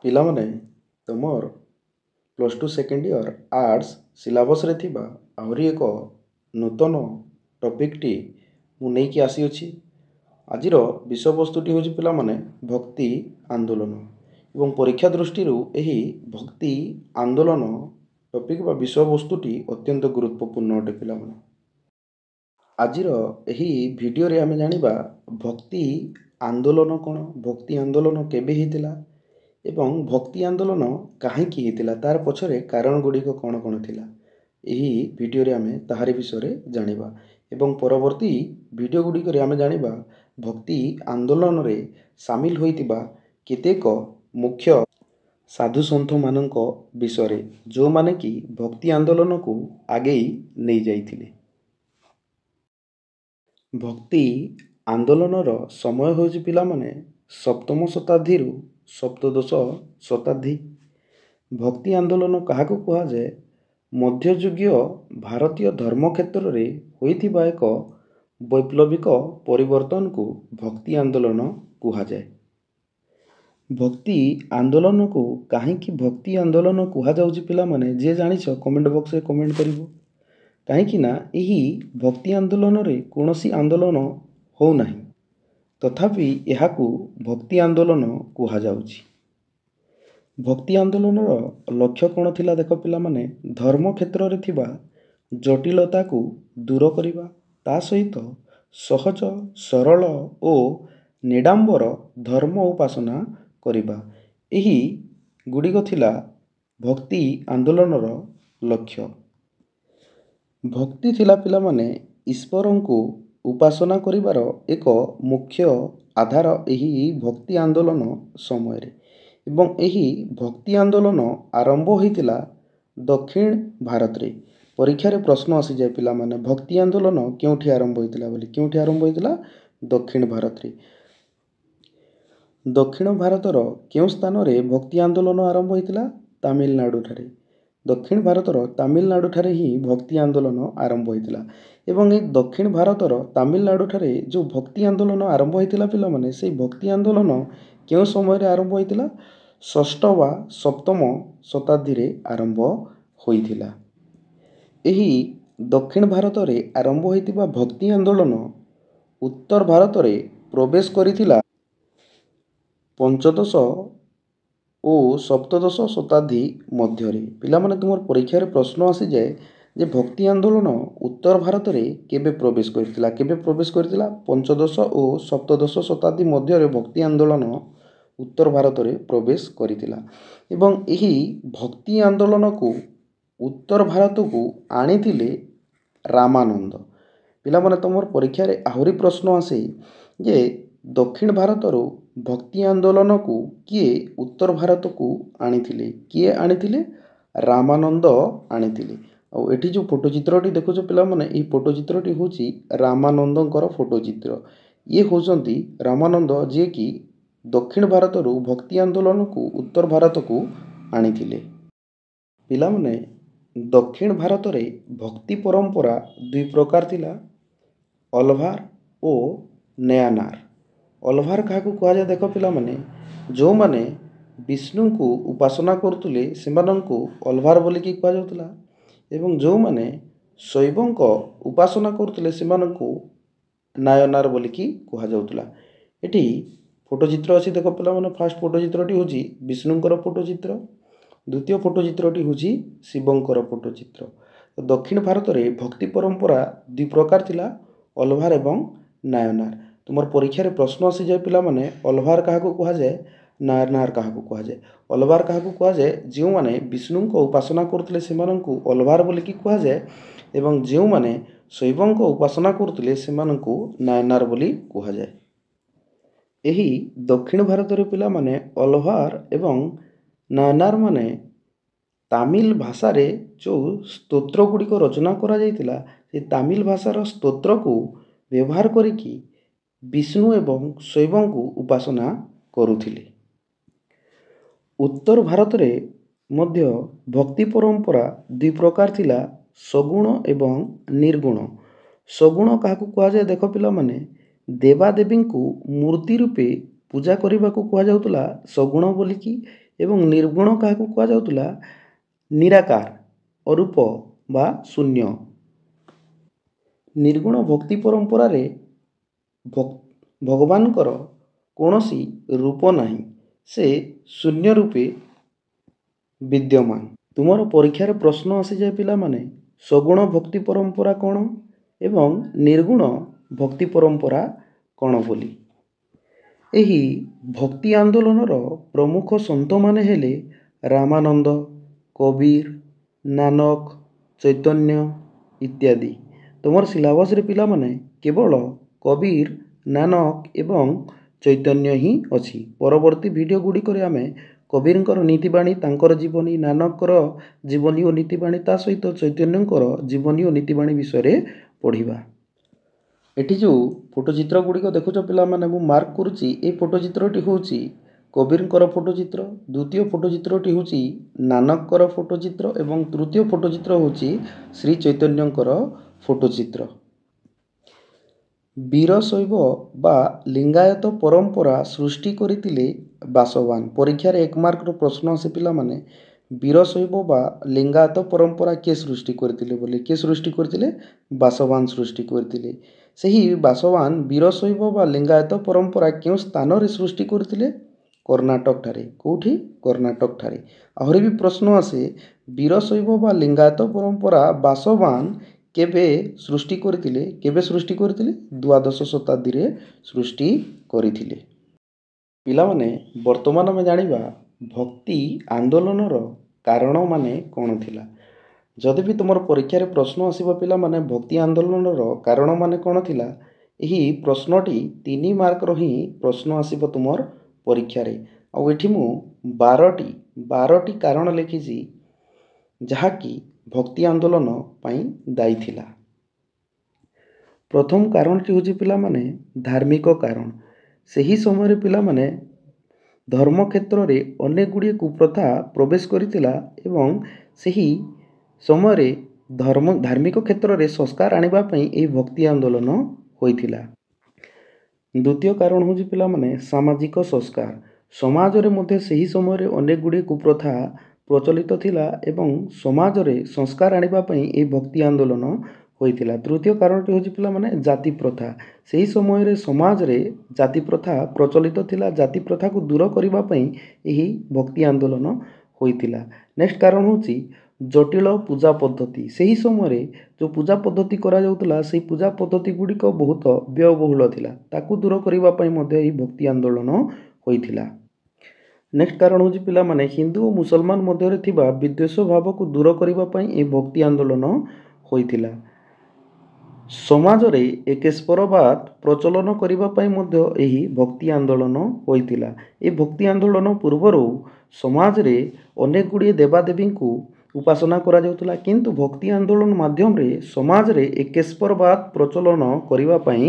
ପିଲାମାନେ ତୁମର +2 second year arts ସିଲାବସ୍ରେ ଥିବା ଆହୁରି ଏକ ନୂତନ ଟପିକ୍ଟି ମୁଁ ନେଇକି ଆସିଅଛି। ଆଜିର ବିଷୟବସ୍ତୁଟି ହେଉଛି ପିଲାମାନେ ଭକ୍ତି ଆନ୍ଦୋଳନ ଏବଂ ପରୀକ୍ଷା ଦୃଷ୍ଟିରୁ ଏହି ଭକ୍ତି ଆନ୍ଦୋଳନ ଟପିକ୍ ବା ବିଷୟବସ୍ତୁଟି ଅତ୍ୟନ୍ତ ଗୁରୁତ୍ୱପୂର୍ଣ୍ଣ ଅଟେ। ପିଲାମାନେ ଆଜିର ଏହି ଭିଡ଼ିଓରେ ଆମେ ଜାଣିବା ଭକ୍ତି ଆନ୍ଦୋଳନ କ'ଣ, ଭକ୍ତି ଆନ୍ଦୋଳନ କେବେ ହେଇଥିଲା ଏବଂ ଭକ୍ତି ଆନ୍ଦୋଳନ କାହିଁକି ହେଇଥିଲା, ତାର ପଛରେ କାରଣ ଗୁଡ଼ିକ କ'ଣ କ'ଣ ଥିଲା। ଏହି ଭିଡ଼ିଓରେ ଆମେ ତାହାରି ବିଷୟରେ ଜାଣିବା ଏବଂ ପରବର୍ତ୍ତୀ ଭିଡ଼ିଓ ଗୁଡ଼ିକରେ ଆମେ ଜାଣିବା ଭକ୍ତି ଆନ୍ଦୋଳନରେ ସାମିଲ ହୋଇଥିବା କେତେକ ମୁଖ୍ୟ ସାଧୁସନ୍ଥମାନଙ୍କ ବିଷୟରେ, ଯେଉଁମାନେ କି ଭକ୍ତି ଆନ୍ଦୋଳନକୁ ଆଗେଇ ନେଇଯାଇଥିଲେ। ଭକ୍ତି ଆନ୍ଦୋଳନର ସମୟ ହେଉଛି ପିଲାମାନେ ସପ୍ତମ ଶତାବ୍ଦୀରୁ ସପ୍ତଦଶ ଶତାବ୍ଦୀ। ଭକ୍ତି ଆନ୍ଦୋଳନ କାହାକୁ କୁହାଯାଏ? ମଧ୍ୟଯୁଗୀୟ ଭାରତୀୟ ଧର୍ମ କ୍ଷେତ୍ରରେ ହୋଇଥିବା ଏକ ବୈପ୍ଳବିକ ପରିବର୍ତ୍ତନକୁ ଭକ୍ତି ଆନ୍ଦୋଳନ କୁହାଯାଏ। ଭକ୍ତି ଆନ୍ଦୋଳନକୁ କାହିଁକି ଭକ୍ତି ଆନ୍ଦୋଳନ କୁହାଯାଉଛି ପିଲାମାନେ ଯିଏ ଜାଣିଛ କମେଣ୍ଟ ବକ୍ସରେ କମେଣ୍ଟ କରିବ। କାହିଁକି ନା ଏହି ଭକ୍ତି ଆନ୍ଦୋଳନରେ କୌଣସି ଆନ୍ଦୋଳନ ହେଉନାହିଁ, ତଥାପି ଏହାକୁ ଭକ୍ତି ଆନ୍ଦୋଳନ କୁହାଯାଉଛି। ଭକ୍ତି ଆନ୍ଦୋଳନର ଲକ୍ଷ୍ୟ କ'ଣ ଥିଲା? ଦେଖ ପିଲାମାନେ, ଧର୍ମ କ୍ଷେତ୍ରରେ ଥିବା ଜଟିଳତାକୁ ଦୂର କରିବା, ତା ସହିତ ସହଜ ସରଳ ଓ ନିଡ଼ାମ୍ବର ଧର୍ମ ଉପାସନା କରିବା, ଏହି ଗୁଡ଼ିକ ଥିଲା ଭକ୍ତି ଆନ୍ଦୋଳନର ଲକ୍ଷ୍ୟ। ଭକ୍ତି ଥିଲା ପିଲାମାନେ ଈଶ୍ୱରଙ୍କୁ ଉପାସନା କରିବାର ଏକ ମୁଖ୍ୟ ଆଧାର ଏହି ଭକ୍ତି ଆନ୍ଦୋଳନ ସମୟରେ ଏବଂ ଏହି ଭକ୍ତି ଆନ୍ଦୋଳନ ଆରମ୍ଭ ହୋଇଥିଲା ଦକ୍ଷିଣ ଭାରତରେ। ପରୀକ୍ଷାରେ ପ୍ରଶ୍ନ ଆସିଯାଏ ପିଲାମାନେ, ଭକ୍ତି ଆନ୍ଦୋଳନ କେଉଁଠି ଆରମ୍ଭ ହୋଇଥିଲା ବୋଲି। କେଉଁଠି ଆରମ୍ଭ ହୋଇଥିଲା? ଦକ୍ଷିଣ ଭାରତରେ। ଦକ୍ଷିଣ ଭାରତର କେଉଁ ସ୍ଥାନରେ ଭକ୍ତି ଆନ୍ଦୋଳନ ଆରମ୍ଭ ହୋଇଥିଲା? ତାମିଲନାଡ଼ୁଠାରେ। ଦକ୍ଷିଣ ଭାରତର ତାମିଲନାଡ଼ୁଠାରେ ହିଁ ଭକ୍ତି ଆନ୍ଦୋଳନ ଆରମ୍ଭ ହୋଇଥିଲା ଏବଂ ଏହି ଦକ୍ଷିଣ ଭାରତର ତାମିଲନାଡ଼ୁଠାରେ ଯେଉଁ ଭକ୍ତି ଆନ୍ଦୋଳନ ଆରମ୍ଭ ହୋଇଥିଲା ପିଲାମାନେ, ସେହି ଭକ୍ତି ଆନ୍ଦୋଳନ କେଉଁ ସମୟରେ ଆରମ୍ଭ ହୋଇଥିଲା? ଷଷ୍ଠ ବା ସପ୍ତମ ଶତାବ୍ଦୀରେ ଆରମ୍ଭ ହୋଇଥିଲା। ଏହି ଦକ୍ଷିଣ ଭାରତରେ ଆରମ୍ଭ ହୋଇଥିବା ଭକ୍ତି ଆନ୍ଦୋଳନ ଉତ୍ତର ଭାରତରେ ପ୍ରବେଶ କରିଥିଲା ପଞ୍ଚଦଶ ଓ ସପ୍ତଦଶ ଶତାବ୍ଦୀ ମଧ୍ୟରେ। ପିଲାମାନେ ତୁମର ପରୀକ୍ଷାରେ ପ୍ରଶ୍ନ ଆସିଯାଏ ଯେ ଭକ୍ତି ଆନ୍ଦୋଳନ ଉତ୍ତର ଭାରତରେ କେବେ ପ୍ରବେଶ କରିଥିଲା? କେବେ ପ୍ରବେଶ କରିଥିଲା? ପଞ୍ଚଦଶ ଓ ସପ୍ତଦଶ ଶତାବ୍ଦୀ ମଧ୍ୟରେ ଭକ୍ତି ଆନ୍ଦୋଳନ ଉତ୍ତର ଭାରତରେ ପ୍ରବେଶ କରିଥିଲା ଏବଂ ଏହି ଭକ୍ତି ଆନ୍ଦୋଳନକୁ ଉତ୍ତର ଭାରତକୁ ଆଣିଥିଲେ ରାମାନନ୍ଦ। ପିଲାମାନେ ତୁମର ପରୀକ୍ଷାରେ ଆହୁରି ପ୍ରଶ୍ନ ଆସେ ଯେ ଦକ୍ଷିଣ ଭାରତରୁ ଭକ୍ତି ଆନ୍ଦୋଳନକୁ କିଏ ଉତ୍ତର ଭାରତକୁ ଆଣିଥିଲେ? କିଏ ଆଣିଥିଲେ? ରାମାନନ୍ଦ ଆଣିଥିଲେ। ଆଉ ଏଠି ଯେଉଁ ଫଟୋ ଚିତ୍ରଟି ଦେଖୁଛ ପିଲାମାନେ, ଏହି ଫଟୋ ଚିତ୍ରଟି ହେଉଛି ରାମାନନ୍ଦଙ୍କର ଫଟୋ ଚିତ୍ର। ଇଏ ହେଉଛନ୍ତି ରାମାନନ୍ଦ, ଯିଏକି ଦକ୍ଷିଣ ଭାରତରୁ ଭକ୍ତି ଆନ୍ଦୋଳନକୁ ଉତ୍ତର ଭାରତକୁ ଆଣିଥିଲେ। ପିଲାମାନେ ଦକ୍ଷିଣ ଭାରତରେ ଭକ୍ତି ପରମ୍ପରା ଦୁଇ ପ୍ରକାର ଥିଲା, ଅଲଭାର ଓ ନାୟାନାର। ଅଲଭାର କାହାକୁ କୁହାଯାଏ? ଦେଖ ପିଲାମାନେ, ଯେଉଁମାନେ ବିଷ୍ଣୁଙ୍କୁ ଉପାସନା କରୁଥିଲେ ସେମାନଙ୍କୁ ଅଲଭାର ବୋଲିକି କୁହାଯାଉଥିଲା ଏବଂ ଯେଉଁମାନେ ଶୈବଙ୍କ ଉପାସନା କରୁଥିଲେ ସେମାନଙ୍କୁ ନାୟନାର ବୋଲିକି କୁହାଯାଉଥିଲା। ଏଠି ଫଟୋ ଚିତ୍ର ଅଛି, ଦେଖ ପିଲାମାନେ, ଫାର୍ଷ୍ଟ ଫଟୋ ଚିତ୍ରଟି ହେଉଛି ବିଷ୍ଣୁଙ୍କର ଫଟୋ ଚିତ୍ର, ଦ୍ୱିତୀୟ ଫଟୋ ଚିତ୍ରଟି ହେଉଛି ଶିବଙ୍କର ଫଟୋ ଚିତ୍ର। ଦକ୍ଷିଣ ଭାରତରେ ଭକ୍ତି ପରମ୍ପରା ଦୁଇ ପ୍ରକାର ଥିଲା, ଅଲଭାର ଏବଂ ନାୟନାର। ତୁମର ପରୀକ୍ଷାରେ ପ୍ରଶ୍ନ ଆସିଯାଏ ପିଲାମାନେ, ଅଲଭାର କାହାକୁ କୁହାଯାଏ? ନାୟନାର କାହାକୁ କୁହାଯାଏ? ଅଲଭାର କାହାକୁ କୁହାଯାଏ? ଯେଉଁମାନେ ବିଷ୍ଣୁଙ୍କ ଉପାସନା କରୁଥିଲେ ସେମାନଙ୍କୁ ଅଲଭାର ବୋଲିକି କୁହାଯାଏ ଏବଂ ଯେଉଁମାନେ ଶୈବଙ୍କ ଉପାସନା କରୁଥିଲେ ସେମାନଙ୍କୁ ନାୟନାର ବୋଲି କୁହାଯାଏ। ଏହି ଦକ୍ଷିଣ ଭାରତରେ ପିଲାମାନେ ଅଲଭାର ଏବଂ ନାୟନାର ମାନେ ତାମିଲ ଭାଷାରେ ଯେଉଁ ସ୍ତୋତ୍ର ଗୁଡ଼ିକ ରଚନା କରାଯାଇଥିଲା, ସେ ତାମିଲ ଭାଷାର ସ୍ତୋତ୍ରକୁ ବ୍ୟବହାର କରିକି ବିଷ୍ଣୁ ଏବଂ ଶୈବଙ୍କୁ ଉପାସନା କରୁଥିଲେ। ଉତ୍ତର ଭାରତରେ ମଧ୍ୟ ଭକ୍ତି ପରମ୍ପରା ଦୁଇ ପ୍ରକାର ଥିଲା, ସଗୁଣ ଏବଂ ନିର୍ଗୁଣ। ସଗୁଣ କାହାକୁ କୁହାଯାଏ? ଦେଖ ପିଲାମାନେ, ଦେବାଦେବୀଙ୍କୁ ମୂର୍ତ୍ତି ରୂପେ ପୂଜା କରିବାକୁ କୁହାଯାଉଥିଲା ସଗୁଣ ବୋଲିକି ଏବଂ ନିର୍ଗୁଣ କାହାକୁ କୁହାଯାଉଥିଲା? ନିରାକାର, ଅରୂପ ବା ଶୂନ୍ୟ। ନିର୍ଗୁଣ ଭକ୍ତି ପରମ୍ପରାରେ ଭଗବାନଙ୍କର କୌଣସି ରୂପ ନାହିଁ, ସେ ଶୂନ୍ୟ ରୂପେ ବିଦ୍ୟମାନ। ତୁମର ପରୀକ୍ଷାରେ ପ୍ରଶ୍ନ ଆସିଯାଏ ପିଲାମାନେ, ସଗୁଣ ଭକ୍ତି ପରମ୍ପରା କ'ଣ ଏବଂ ନିର୍ଗୁଣ ଭକ୍ତି ପରମ୍ପରା କ'ଣ ବୋଲି। ଏହି ଭକ୍ତି ଆନ୍ଦୋଳନର ପ୍ରମୁଖ ସନ୍ଥମାନେ ହେଲେ ରାମାନନ୍ଦ, କବୀର, ନାନକ, ଚୈତନ୍ୟ ଇତ୍ୟାଦି। ତୁମର ସିଲାବସରେ ପିଲାମାନେ କେବଳ କବୀର, ନାନକ ଏବଂ ଚୈତନ୍ୟ ହିଁ ଅଛି। ପରବର୍ତ୍ତୀ ଭିଡ଼ିଓ ଗୁଡ଼ିକରେ ଆମେ କବୀରଙ୍କର ନୀତିବାଣୀ, ତାଙ୍କର ଜୀବନୀ, ନାନକଙ୍କର ଜୀବନୀ ଓ ନୀତିବାଣୀ, ତା ସହିତ ଚୈତନ୍ୟଙ୍କର ଜୀବନୀ ଓ ନୀତିବାଣୀ ବିଷୟରେ ପଢ଼ିବା। ଏଠି ଯେଉଁ ଫଟୋଚିତ୍ର ଗୁଡ଼ିକ ଦେଖୁଛ ପିଲାମାନେ, ମୁଁ ମାର୍କ କରୁଛି, ଏ ଫଟୋଚିତ୍ରଟି ହେଉଛି କବୀରଙ୍କର ଫଟୋଚିତ୍ର, ଦ୍ୱିତୀୟ ଫଟୋଚିତ୍ରଟି ହେଉଛି ନାନକଙ୍କର ଫଟୋଚିତ୍ର ଏବଂ ତୃତୀୟ ଫଟୋଚିତ୍ର ହେଉଛି ଶ୍ରୀ ଚୈତନ୍ୟଙ୍କର ଫଟୋଚିତ୍ର। ବୀରଶୈବ ବା ଲିଙ୍ଗାୟତ ପରମ୍ପରା ସୃଷ୍ଟି କରିଥିଲେ ବାସବାନ। ପରୀକ୍ଷାରେ 1 ମାର୍କର ପ୍ରଶ୍ନ ଆସେ ପିଲାମାନେ, ବୀରଶୈବ ବା ଲିଙ୍ଗାୟତ ପରମ୍ପରା କିଏ ସୃଷ୍ଟି କରିଥିଲେ ବୋଲି। କିଏ ସୃଷ୍ଟି କରିଥିଲେ? ବାସବାନ ସୃଷ୍ଟି କରିଥିଲେ। ସେହି ବାସବାନ ବୀରଶୈବ ବା ଲିଙ୍ଗାୟତ ପରମ୍ପରା କେଉଁ ସ୍ଥାନରେ ସୃଷ୍ଟି କରିଥିଲେ? କର୍ଣ୍ଣାଟକଠାରେ। କେଉଁଠି? କର୍ଣ୍ଣାଟକଠାରେ। ଆହୁରି ବି ପ୍ରଶ୍ନ ଆସେ, ବୀରଶୈବ ବା ଲିଙ୍ଗାୟତ ପରମ୍ପରା ବାସବାନ କେବେ ସୃଷ୍ଟି କରିଥିଲେ? କେବେ ସୃଷ୍ଟି କରିଥିଲେ? 12ଶ ଶତାବ୍ଦୀରେ ସୃଷ୍ଟି କରିଥିଲେ। ପିଲାମାନେ, ବର୍ତ୍ତମାନ ଆମେ ଜାଣିବା ଭକ୍ତି ଆନ୍ଦୋଳନର କାରଣ ମାନେ କ'ଣ ଥିଲା। ଯଦି ବି ତୁମର ପରୀକ୍ଷାରେ ପ୍ରଶ୍ନ ଆସିବ ପିଲାମାନେ, ଭକ୍ତି ଆନ୍ଦୋଳନର କାରଣ ମାନେ କ'ଣ ଥିଲା, ଏହି ପ୍ରଶ୍ନଟି 3 ମାର୍କର ହିଁ ପ୍ରଶ୍ନ ଆସିବ ତୁମର ପରୀକ୍ଷାରେ। ଆଉ ଏଠି ମୁଁ 12ଟି କାରଣ ଲେଖିଛି ଯାହାକି ଭକ୍ତି ଆନ୍ଦୋଳନ ପାଇଁ ଦାୟୀ ଥିଲା। ପ୍ରଥମ କାରଣଟି ହେଉଛି ପିଲାମାନେ ଧାର୍ମିକ କାରଣ। ସେହି ସମୟରେ ପିଲାମାନେ ଧର୍ମ କ୍ଷେତ୍ରରେ ଅନେକ ଗୁଡ଼ିଏ କୁପ୍ରଥା ପ୍ରବେଶ କରିଥିଲା ଏବଂ ସେହି ସମୟରେ ଧାର୍ମିକ କ୍ଷେତ୍ରରେ ସଂସ୍କାର ଆଣିବା ପାଇଁ ଏହି ଭକ୍ତି ଆନ୍ଦୋଳନ ହୋଇଥିଲା। ଦ୍ୱିତୀୟ କାରଣ ହେଉଛି ପିଲାମାନେ ସାମାଜିକ ସଂସ୍କାର। ସମାଜରେ ମଧ୍ୟ ସେହି ସମୟରେ ଅନେକ ଗୁଡ଼ିଏ କୁପ୍ରଥା ପ୍ରଚଳିତ ଥିଲା ଏବଂ ସମାଜରେ ସଂସ୍କାର ଆଣିବା ପାଇଁ ଏହି ଭକ୍ତି ଆନ୍ଦୋଳନ ହୋଇଥିଲା। ତୃତୀୟ କାରଣଟି ହେଉଛି ପିଲାମାନେ ଜାତି ପ୍ରଥା। ସେହି ସମୟରେ ସମାଜରେ ଜାତି ପ୍ରଥା ପ୍ରଚଳିତ ଥିଲା। ଜାତି ପ୍ରଥାକୁ ଦୂର କରିବା ପାଇଁ ଏହି ଭକ୍ତି ଆନ୍ଦୋଳନ ହୋଇଥିଲା। ନେକ୍ସଟ କାରଣ ହେଉଛି ଜଟିଳ ପୂଜା ପଦ୍ଧତି। ସେହି ସମୟରେ ଯେଉଁ ପୂଜା ପଦ୍ଧତି କରାଯାଉଥିଲା, ସେହି ପୂଜା ପଦ୍ଧତି ଗୁଡ଼ିକ ବହୁତ ବ୍ୟୟବହୁଳ ଥିଲା। ତାକୁ ଦୂର କରିବା ପାଇଁ ମଧ୍ୟ ଏହି ଭକ୍ତି ଆନ୍ଦୋଳନ ହୋଇଥିଲା। ନେକ୍ସଟ କାରଣ ହେଉଛି ପିଲାମାନେ ହିନ୍ଦୁ ଓ ମୁସଲମାନ ମଧ୍ୟରେ ଥିବା ବିଦ୍ୱେଷ ଭାବକୁ ଦୂର କରିବା ପାଇଁ ଏହି ଭକ୍ତି ଆନ୍ଦୋଳନ ହୋଇଥିଲା। ସମାଜରେ ଏକେଶ୍ୱରବାଦ ପ୍ରଚଳନ କରିବା ପାଇଁ ମଧ୍ୟ ଏହି ଭକ୍ତି ଆନ୍ଦୋଳନ ହୋଇଥିଲା। ଏହି ଭକ୍ତି ଆନ୍ଦୋଳନ ପୂର୍ବରୁ ସମାଜରେ ଅନେକ ଗୁଡ଼ିଏ ଦେବାଦେବୀଙ୍କୁ ଉପାସନା କରାଯାଉଥିଲା, କିନ୍ତୁ ଭକ୍ତି ଆନ୍ଦୋଳନ ମାଧ୍ୟମରେ ସମାଜରେ ଏକେଶ୍ୱରବାଦ ପ୍ରଚଳନ କରିବା ପାଇଁ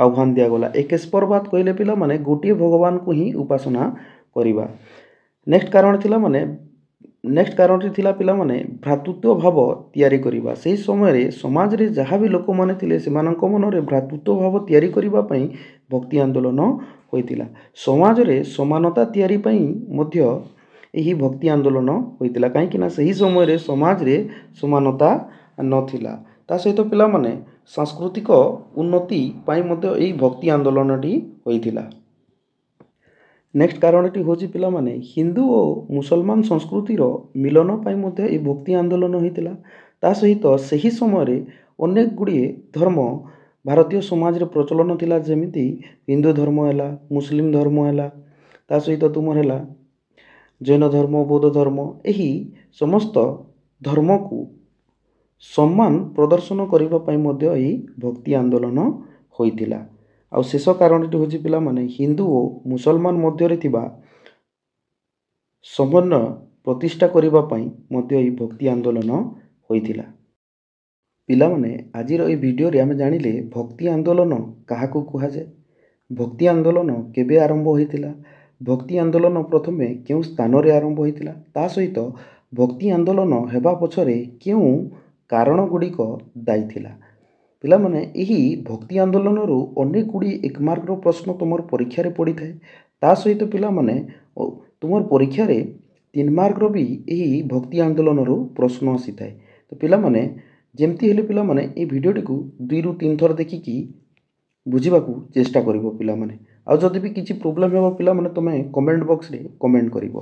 ଆହ୍ୱାନ ଦିଆଗଲା। ଏକେଶ୍ୱରବାଦ କହିଲେ ପିଲାମାନେ ଗୋଟିଏ ଭଗବାନଙ୍କୁ ହିଁ ଉପାସନା କରିବା। ନେକ୍ସଟ କାରଣଟି ଥିଲା ପିଲାମାନେ ଭ୍ରାତୃତ୍ୱ ଭାବ ତିଆରି କରିବା। ସେହି ସମୟରେ ସମାଜରେ ଯାହା ବି ଲୋକମାନେ ଥିଲେ ସେମାନଙ୍କ ମନରେ ଭ୍ରାତୃତ୍ୱ ଭାବ ତିଆରି କରିବା ପାଇଁ ଭକ୍ତି ଆନ୍ଦୋଳନ ହୋଇଥିଲା। ସମାଜରେ ସମାନତା ତିଆରି ପାଇଁ ମଧ୍ୟ ଏହି ଭକ୍ତି ଆନ୍ଦୋଳନ ହୋଇଥିଲା, କାହିଁକି ନା ସେହି ସମୟରେ ସମାଜରେ ସମାନତା ନଥିଲା। ତା ସହିତ ପିଲାମାନେ ସାଂସ୍କୃତିକ ଉନ୍ନତି ପାଇଁ ମଧ୍ୟ ଏହି ଭକ୍ତି ଆନ୍ଦୋଳନଟି ହୋଇଥିଲା। ନେକ୍ସଟ କାରଣଟି ହେଉଛି ପିଲାମାନେ ହିନ୍ଦୁ ଓ ମୁସଲମାନ ସଂସ୍କୃତିର ମିଳନ ପାଇଁ ମଧ୍ୟ ଏହି ଭକ୍ତି ଆନ୍ଦୋଳନ ହୋଇଥିଲା। ତା ସହିତ ସେହି ସମୟରେ ଅନେକ ଗୁଡ଼ିଏ ଧର୍ମ ଭାରତୀୟ ସମାଜରେ ପ୍ରଚଳନ ଥିଲା, ଯେମିତି ହିନ୍ଦୁ ଧର୍ମ ହେଲା, ମୁସଲିମ ଧର୍ମ ହେଲା, ତା ସହିତ ତୁମର ହେଲା ଜୈନ ଧର୍ମ, ବୌଦ୍ଧ ଧର୍ମ। ଏହି ସମସ୍ତ ଧର୍ମକୁ ସମ୍ମାନ ପ୍ରଦର୍ଶନ କରିବା ପାଇଁ ମଧ୍ୟ ଏହି ଭକ୍ତି ଆନ୍ଦୋଳନ ହୋଇଥିଲା। ଆଉ ଶେଷ କାରଣଟି ହେଉଛି ପିଲାମାନେ ହିନ୍ଦୁ ଓ ମୁସଲମାନ ମଧ୍ୟରେ ଥିବା ସମନ୍ୱୟ ପ୍ରତିଷ୍ଠା କରିବା ପାଇଁ ମଧ୍ୟ ଏହି ଭକ୍ତି ଆନ୍ଦୋଳନ ହୋଇଥିଲା। ପିଲାମାନେ, ଆଜିର ଏହି ଭିଡ଼ିଓରେ ଆମେ ଜାଣିଲେ ଭକ୍ତି ଆନ୍ଦୋଳନ କାହାକୁ କୁହାଯାଏ, ଭକ୍ତି ଆନ୍ଦୋଳନ କେବେ ଆରମ୍ଭ ହୋଇଥିଲା, ଭକ୍ତି ଆନ୍ଦୋଳନ ପ୍ରଥମେ କେଉଁ ସ୍ଥାନରେ ଆରମ୍ଭ ହୋଇଥିଲା, ତା ସହିତ ଭକ୍ତି ଆନ୍ଦୋଳନ ହେବା ପଛରେ କେଉଁ କାରଣ ଗୁଡ଼ିକ ଦାୟୀ ଥିଲା। ପିଲାମାନେ, ଏହି ଭକ୍ତି ଆନ୍ଦୋଳନରୁ ଅନେକ ଗୁଡ଼ିଏ 1 ମାର୍କର ପ୍ରଶ୍ନ ତୁମର ପରୀକ୍ଷାରେ ପଡ଼ିଥାଏ। ତା ସହିତ ପିଲାମାନେ ତୁମର ପରୀକ୍ଷାରେ 3 ମାର୍କର ବି ଏହି ଭକ୍ତି ଆନ୍ଦୋଳନରୁ ପ୍ରଶ୍ନ ଆସିଥାଏ। ତ ପିଲାମାନେ ଯେମିତି ହେଲେ ପିଲାମାନେ ଏହି ଭିଡ଼ିଓଟିକୁ 2ରୁ 3 ଥର ଦେଖିକି ବୁଝିବାକୁ ଚେଷ୍ଟା କରିବ ପିଲାମାନେ। ଆଉ ଯଦି ବି କିଛି ପ୍ରୋବ୍ଲେମ୍ ହେବ ପିଲାମାନେ ତୁମେ କମେଣ୍ଟ ବକ୍ସରେ କମେଣ୍ଟ କରିବ।